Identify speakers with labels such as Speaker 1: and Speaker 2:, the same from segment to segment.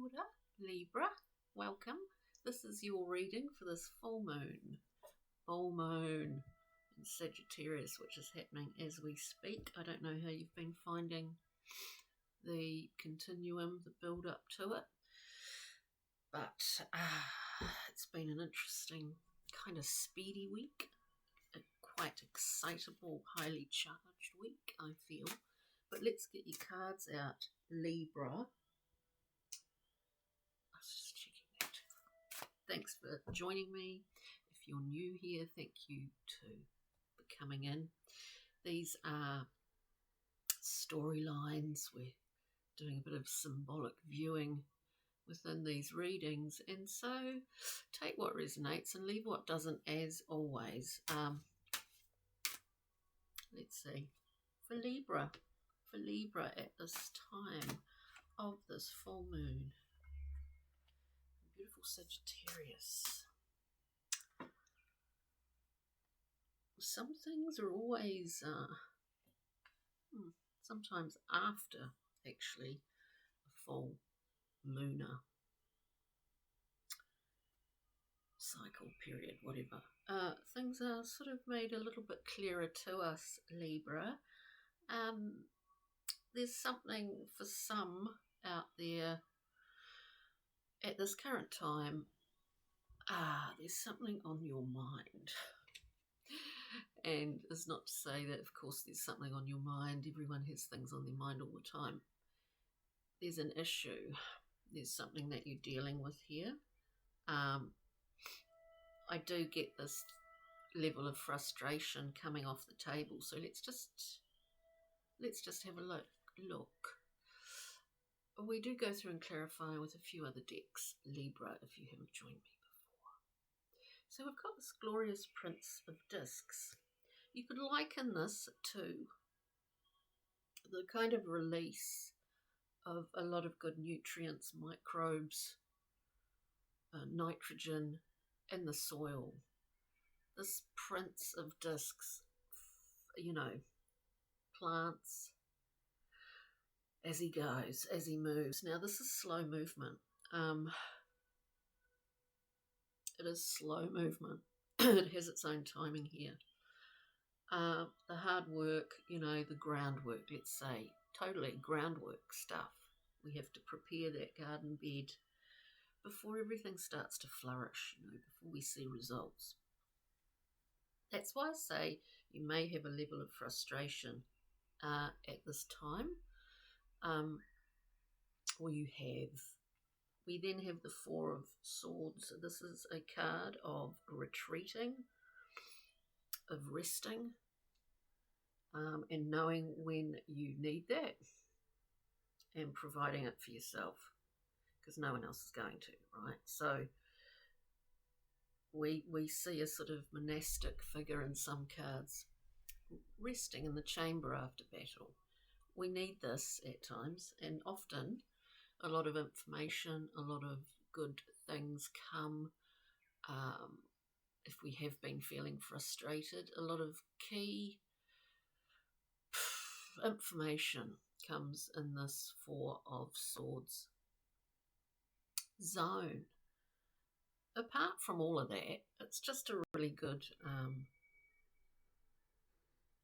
Speaker 1: order, Libra. Welcome. This is your reading for this full moon in Sagittarius, which is happening as we speak. I don't know how you've been finding the continuum, the build up to it, but it's been an interesting kind of speedy week, a quite excitable, highly charged week, I feel. But let's get your cards out, Libra. I was just checking that. Thanks for joining me. If you're new here, thank you too for coming in. These are storylines. We're doing a bit of symbolic viewing within these readings, and so take what resonates and leave what doesn't, as always. Let's see. For Libra at this time of this full moon, beautiful Sagittarius. Some things are always, sometimes after actually a full lunar cycle period, whatever. Things are sort of made a little bit clearer to us, Libra. There's something for some out there at this current time. There's something on your mind. And it's not to say that, of course, there's something on your mind. Everyone has things on their mind all the time. There's an issue. There's something that you're dealing with here. I do get this level of frustration coming off the table. So let's just have a look. We do go through and clarify with a few other decks, Libra, if you haven't joined me before. So we've got this glorious Prince of Discs. You could liken this to the kind of release of a lot of good nutrients, microbes, nitrogen in the soil. This Prince of Discs, plants as he goes, as he moves. Now, this is slow movement. It is slow movement. It has its own timing here. The hard work, the groundwork, let's say, totally groundwork stuff. We have to prepare that garden bed before everything starts to flourish, before we see results. That's why I say you may have a level of frustration at this time. We then have the Four of Swords. This is a card of retreating, of resting, and knowing when you need that and providing it for yourself, because no one else is going to, right? So we see a sort of monastic figure in some cards resting in the chamber after battle. We need this at times, and often a lot of information, a lot of good things come if we have been feeling frustrated. A lot of key information comes in this Four of Swords zone. Apart from all of that, it's just a really good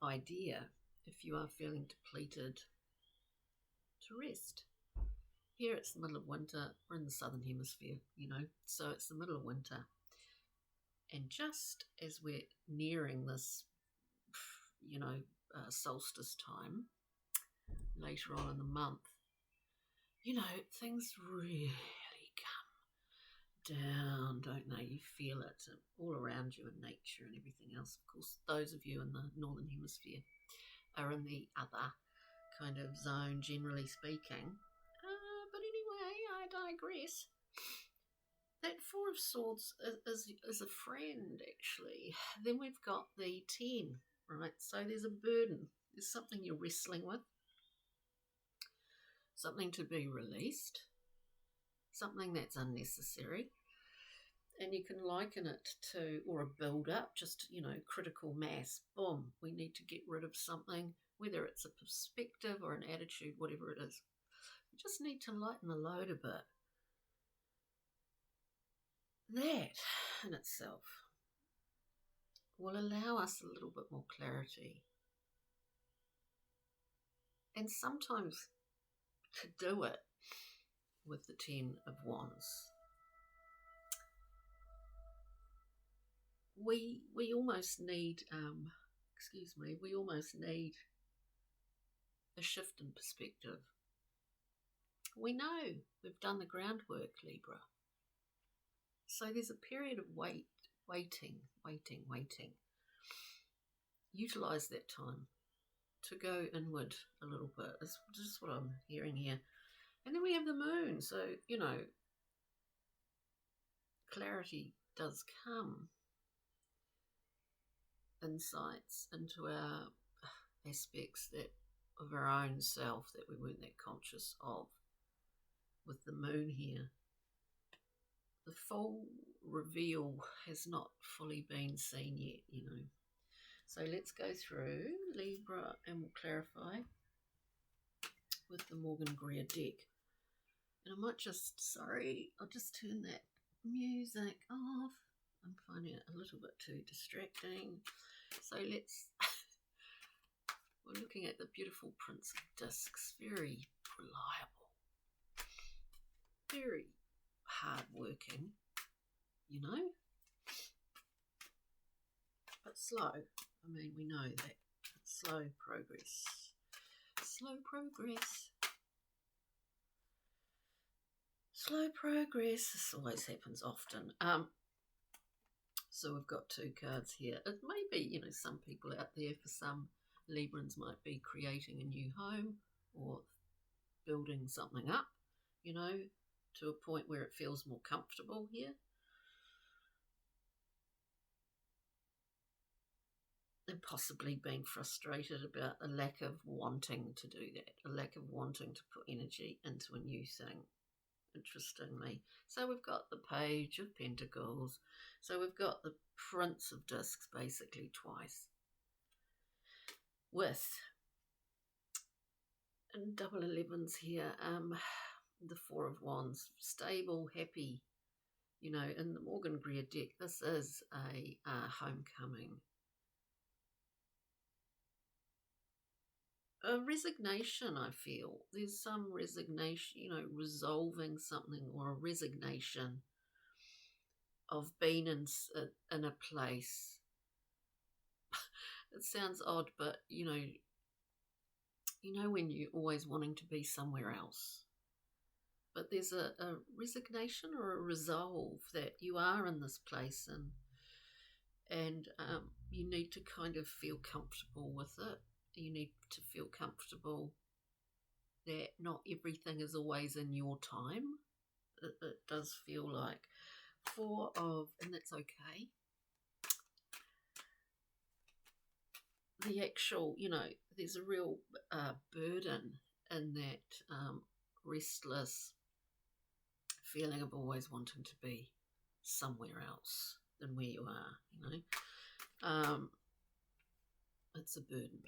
Speaker 1: idea if you are feeling depleted to rest. Here it's the middle of winter. We're in the southern hemisphere, so it's the middle of winter. And just as we're nearing this, solstice time, later on in the month, things really come down, don't they? You feel it all around you in nature and everything else. Of course, those of you in the northern hemisphere are in the other kind of zone, generally speaking. But anyway, I digress. That Four of Swords is a friend, actually. Then we've got the 10, right? So there's a burden. There's something you're wrestling with, something to be released, something that's unnecessary. And you can liken it to, or a build-up, just, critical mass. Boom, we need to get rid of something, whether it's a perspective or an attitude, whatever it is. We just need to lighten the load a bit. That in itself will allow us a little bit more clarity. And sometimes to do it with the Ten of Wands, we almost need, we almost need a shift in perspective. We know we've done the groundwork, Libra. So there's a period of waiting. Utilise that time to go inward a little bit. It's just what I'm hearing here. And then we have the moon. So, clarity does come. Insights into our aspects of our own self that we weren't that conscious of. With the moon here, the full reveal has not fully been seen yet, So let's go through Libra and we'll clarify with the Morgan Greer deck. And I might I'll just turn that music off. I'm finding it a little bit too distracting. So we're looking at the beautiful Prince of Discs, very reliable, very hard-working, but slow. I mean, we know that. Slow progress. Slow progress. Slow progress. This always happens often. So we've got two cards here. It may be, some people out there, for some Librans, might be creating a new home or building something up, to a point where it feels more comfortable here. And possibly being frustrated about a lack of wanting to do that, a lack of wanting to put energy into a new thing, interestingly. So we've got the Page of Pentacles. So we've got the Prince of Discs basically twice. With double 11s here, the Four of Wands, stable, happy, in the Morgan Greer deck, this is a homecoming. A resignation, I feel. There's some resignation, resolving something, or a resignation of being in a place. It sounds odd, but, when you're always wanting to be somewhere else. But there's a resignation or a resolve that you are in this place, and you need to kind of feel comfortable with it. You need to feel comfortable that not everything is always in your time. It does feel like and that's okay. The actual, there's a real burden in that restless feeling of always wanting to be somewhere else than where you are, it's a burden.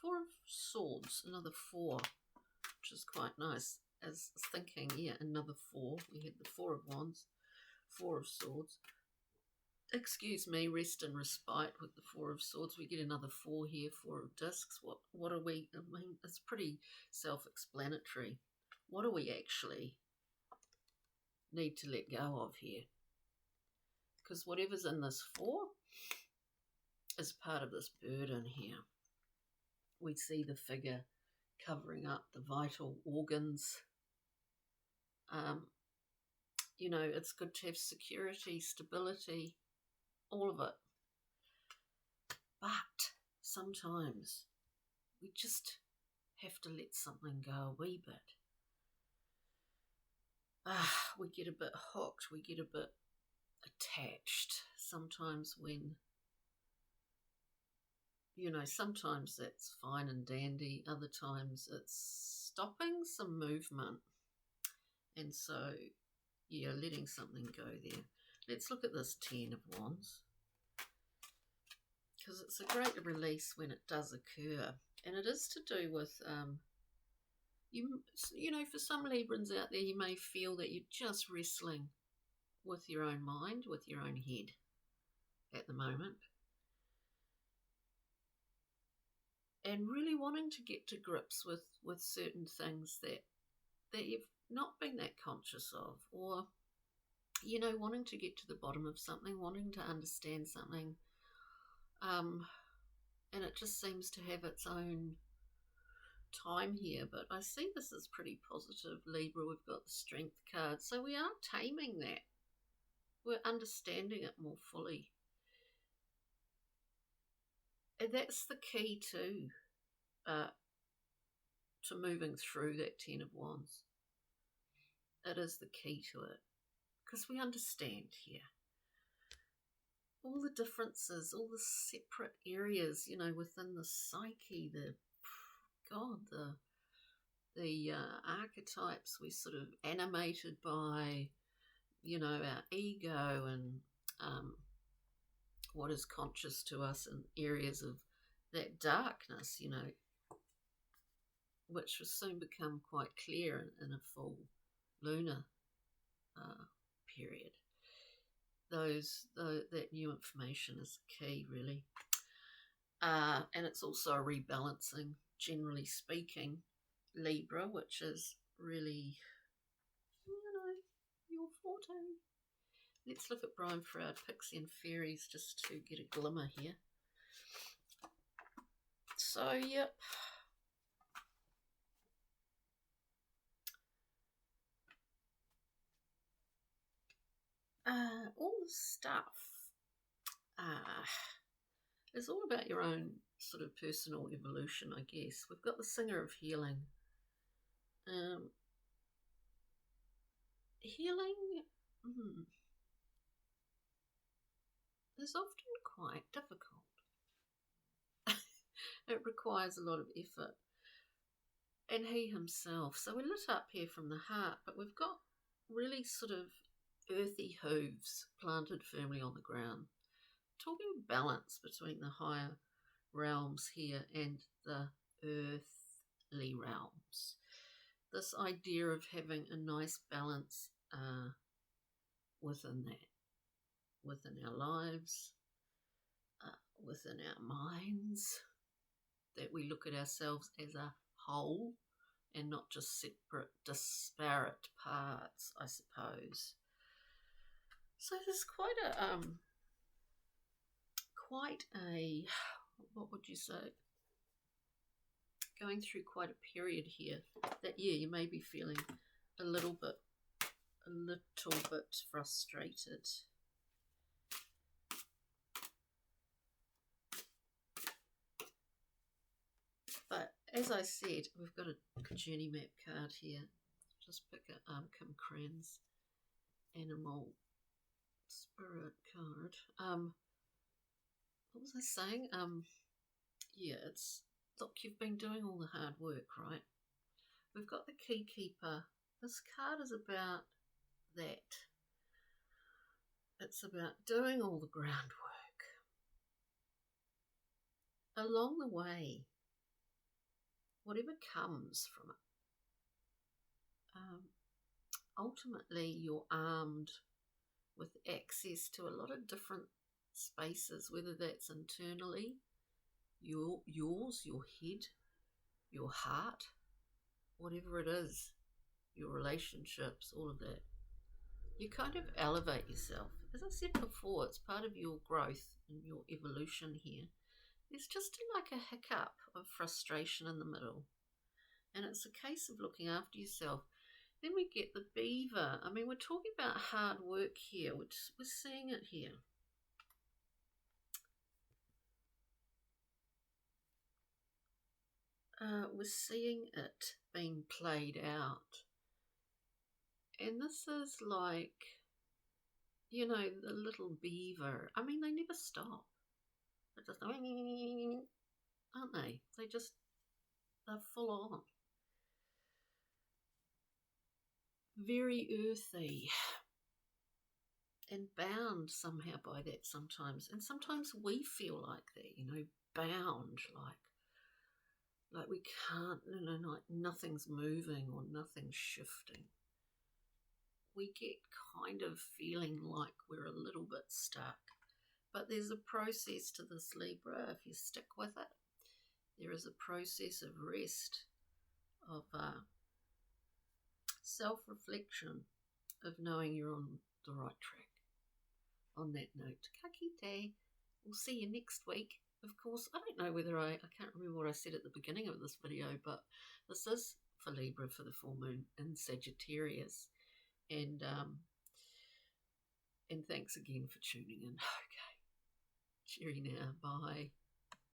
Speaker 1: Four of Swords, another 4, which is quite nice. As thinking, another 4. We had the Four of Wands, Four of Swords. Excuse me, rest and respite with the Four of Swords. We get another 4 here, Four of Discs. What are we? I mean, it's pretty self-explanatory. What do we actually need to let go of here? Because whatever's in this 4 is part of this burden here. We see the figure covering up the vital organs. It's good to have security, stability, all of it. But sometimes we just have to let something go a wee bit. We get a bit hooked, we get a bit attached. Sometimes sometimes that's fine and dandy, other times it's stopping some movement. And so, letting something go there. Let's look at this Ten of Wands, because it's a great release when it does occur. And it is to do with, for some Librans out there, you may feel that you're just wrestling with your own mind, with your own head at the moment. And really wanting to get to grips with certain things that you've not been that conscious of, or, you know, wanting to get to the bottom of something, wanting to understand something. And it just seems to have its own time here. But I see this as pretty positive, Libra. We've got the Strength card. So we are taming that. We're understanding it more fully. And that's the key too, to moving through that Ten of Wands. It is the key to it, because we understand here all the differences, all the separate areas, you know, within the psyche, the archetypes we're sort of animated by, you know, our ego and what is conscious to us in areas of that darkness, you know, which will soon become quite clear in a full lunar period. That new information is key, really. And it's also a rebalancing, generally speaking, Libra, which is really, you know, your forte. Let's look at Brian for our Pixie and Fairies just to get a glimmer here. So, yep. All the stuff is all about your own sort of personal evolution, I guess. We've got the Singer of Healing. Healing is often quite difficult. It requires a lot of effort. And he himself. So we're lit up here from the heart, but we've got really sort of earthy hooves planted firmly on the ground. Talking of balance between the higher realms here and the earthly realms. This idea of having a nice balance within that, within our lives, within our minds, that we look at ourselves as a whole and not just separate, disparate parts, I suppose. So there's quite a, what would you say, going through quite a period here that, yeah, you may be feeling a little bit frustrated. But as I said, we've got a journey map card here. Just pick a Kim Cran's animal spirit card. What was I saying? Yeah, it's, look, you've been doing all the hard work, right? We've got the Key Keeper. This card is about that. It's about doing all the groundwork. Along the way, whatever comes from it, ultimately you're armed with access to a lot of different spaces, whether that's internally, your head, your heart, whatever it is, your relationships, all of that. You kind of elevate yourself. As I said before, it's part of your growth and your evolution here. There's just like a hiccup of frustration in the middle. And it's a case of looking after yourself. Then we get the Beaver. I mean, we're talking about hard work here. We're seeing it here. We're seeing it being played out. And this is like, you know, the little beaver. I mean, they never stop. They're just, aren't they? They're full on. Very earthy and bound somehow by that sometimes. And sometimes we feel like that, you know, bound, like we can't, you know, like nothing's moving or nothing's shifting. we get kind of feeling like we're a little bit stuck. But there's a process to this, Libra, if you stick with it. There is a process of rest, of self-reflection, of knowing you're on the right track. On that note, ka kite. We'll see you next week. Of course, I don't know whether I can't remember what I said at the beginning of this video, but this is for Libra for the full moon in Sagittarius. And thanks again for tuning in. Okay. Cheery now. Bye.